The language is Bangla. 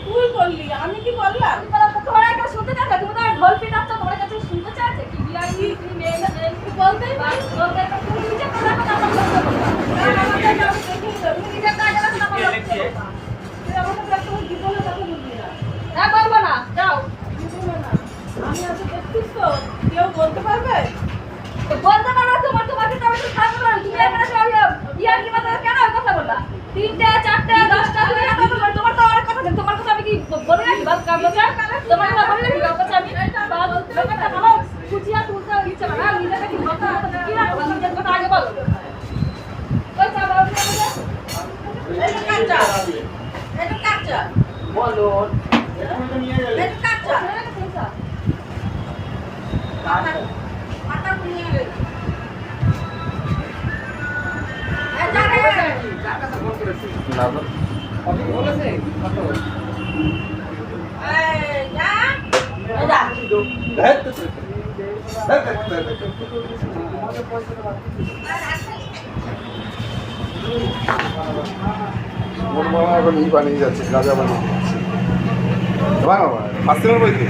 তুই করলি, আমি কি করলাম? তোমার একটা শুনতে চাচ্ছে, তুমি তো ঢোল পিটাচ্ছ, তোমার কাছে শুনতে চাচ্ছে কি বিআই তুমি মেয়েটা বলতে বলতে তুমি নিজে কথা কথা আমার বলতে বলবা। তুমি নিজে কাজে লাগা আমার বলতে বলবা। তুই আমাকে একটা জীবনে কথা বলবি না। হ্যাঁ বলবো না, যাও। জীবনে না। আমি আজ দেখছিস তো, কেউ বলতে পারবে? তো বলতে পারো তোমাকে তো আমি তো থাকবো না। তুমি এখানে সব ইয়ার কি কথা কেন কথা বললা? 3টে 4টে 10টা তুমি এত কথা বল, তোমার তো অনেক কথা আছে। তোমার কথা আমি কি বলে রাখি বাস কাম বলছে? তোমার কথা বলে রাখি কাম বলছে আমি ব্যাপারটা ভালো খুঁজিয়া তুলতে ইচ্ছে না। নিজেকে কি কথা কি রাখবো, নিজের কথা আগে বলো। কই চা বাবু এটা কাঁচা। এটা কাঁচা। বলো এটা কাঁচা। মাথা ঘুরিয়ে গেছে। এই যা রে। এই যা। এই যা। মোর মামা এখন ই বানিয়ে যাচ্ছে, গাঁজা বানিয়ে যাচ্ছে। বাবা, ফার্স্ট বইতে